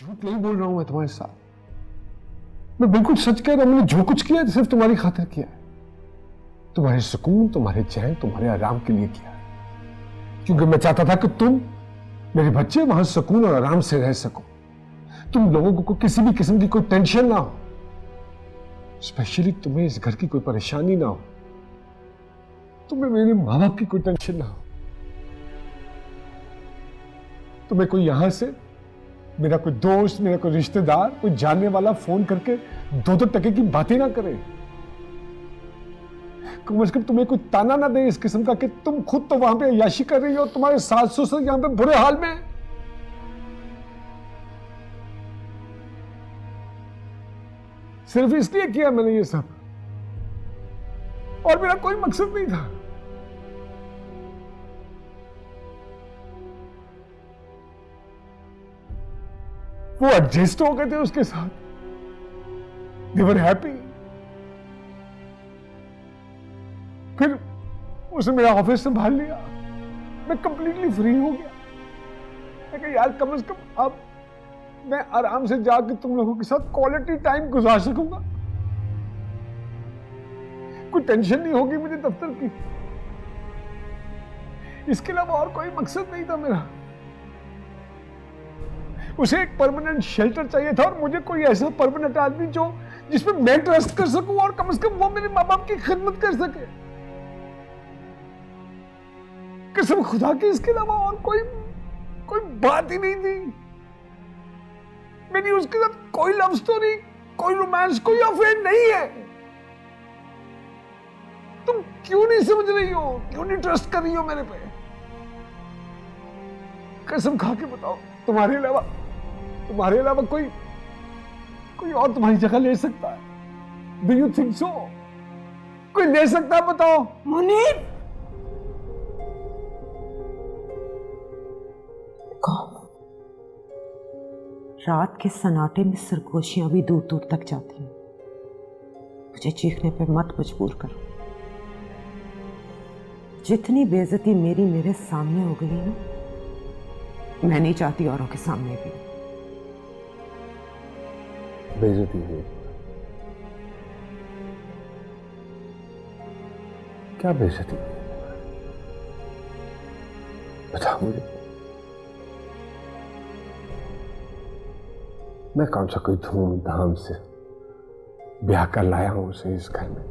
झूठ नहीं बोल रहा हूं मैं तुम्हारे साथ। मैं बिल्कुल सच कह रहा हूं। मैंने जो कुछ किया सिर्फ तुम्हारी खातिर किया है। तुम्हारे सुकून, तुम्हारे चैन, तुम्हारे आराम के लिए किया है। क्योंकि मैं चाहता था कि तुम, मेरे बच्चे वहां सुकून और आराम से रह सको। तुम लोगों को किसी भी किस्म की कोई टेंशन ना हो। स्पेशली तुम्हें इस घर की कोई परेशानी ना हो। तुम्हें मेरे मां बाप की कोई टेंशन ना हो। तुम्हें कोई यहां से, मेरा कोई दोस्त, मेरा कोई रिश्तेदार, कोई जानने वाला फोन करके दो टके की बातें ना करे। कम से कम तुम्हें कोई ताना ना दे इस किस्म का कि तुम खुद तो वहां पे अय्याशी कर रही हो, तुम्हारे सास ससुर यहां पे बुरे हाल में। सिर्फ इसलिए किया मैंने ये सब, और मेरा कोई मकसद नहीं था। वो एडजस्ट हो गए थे उसके साथ। दे वर हैप्पी। फिर उसने मेरा ऑफिस संभाल लिया। मैं कंप्लीटली फ्री हो गया। मैं कहा यार कम से कम अब मैं आराम से जाकर तुम लोगों के साथ क्वालिटी टाइम गुजार सकूंगा। कोई टेंशन नहीं होगी मुझे दफ्तर की। इसके अलावा और कोई मकसद नहीं था मेरा। उसे एक परमानेंट शेल्टर चाहिए था, और मुझे कोई ऐसा परमानेंट आदमी जो जिसमें मैं ट्रस्ट कर सकूं, और कम से कम वो मेरे मां बाप की खिदमत कर सके। कसम खुदा की इसके अलावा और कोई बात ही नहीं थी। मेरी उसके साथ कोई लव स्टोरी, कोई रोमांस, कोई अफेयर नहीं है। तुम क्यों नहीं समझ रही हो? क्यों नहीं ट्रस्ट कर रही हो मेरे पे? कसम खा के बताओ, तुम्हारे अलावा कोई और तुम्हारी जगह ले सकता है? Do you think so? कोई ले सकता है? बताओ मुनीब। रात के सन्नाटे में सरगोशियां भी दूर दूर तक जाती हैं। मुझे चीखने पे मत मजबूर करो। जितनी बेइज्जती मेरे सामने हो गई है ना, मैं नहीं चाहती औरों के सामने भी। बेइज्जती हुई? क्या बेइज्जती? बताओ मुझे। मैं कौन सा कोई धूमधाम से ब्याह कर लाया हूं उसे इस घर में?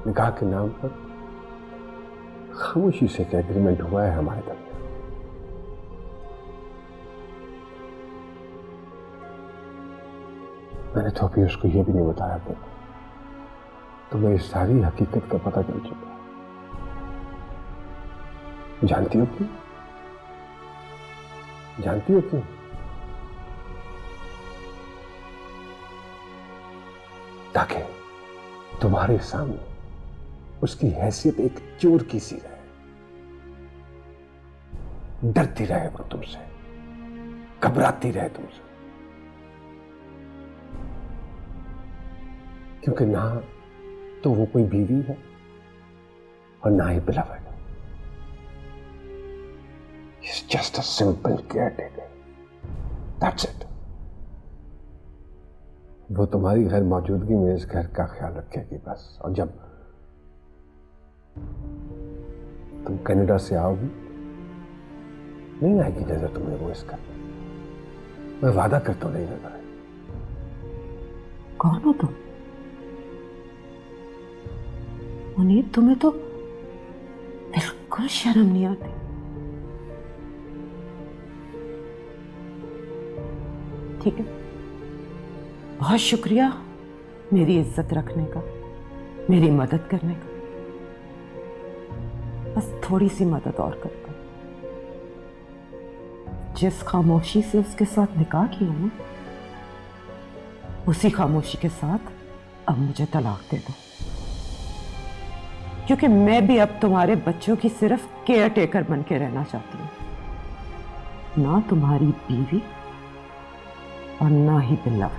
निकाह के नाम पर खामोशी से एक एग्रीमेंट हुआ है हमारे दरमियान। मैंने तो अभी उसको यह भी नहीं बताया कि तुम्हें इस सारी हकीकत का पता चल चुका है। जानती हो क्यों? जानती हो क्यों? ताकि तुम्हारे सामने उसकी हैसियत एक चोर की सी रहे। डरती रहे वो तुमसे, घबराती रहे तुमसे। क्योंकि ना तो वो कोई बीवी है और ना ही beloved. He's just a simple caretaker. That's it. वो तुम्हारी गैर मौजूदगी में इस घर का ख्याल रखेगी बस। और जब तुम कनाडा से आओगी, नहीं आएगी नजर तुम्हें वो इस घर में। मैं वादा करता हूं नहीं नजर आएगी। कौन हो तुम? मुनीब, तुम्हें तो बिल्कुल शर्म नहीं आती। ठीक है, बहुत शुक्रिया मेरी इज्जत रखने का, मेरी मदद करने का। बस थोड़ी सी मदद और करता हूं। जिस खामोशी से उसके साथ निकाह किया ना, उसी खामोशी के साथ अब मुझे तलाक दे दो। क्योंकि मैं भी अब तुम्हारे बच्चों की सिर्फ केयर टेकर बन के रहना चाहती हूँ, ना तुम्हारी बीवी और ना ही बिल्ला।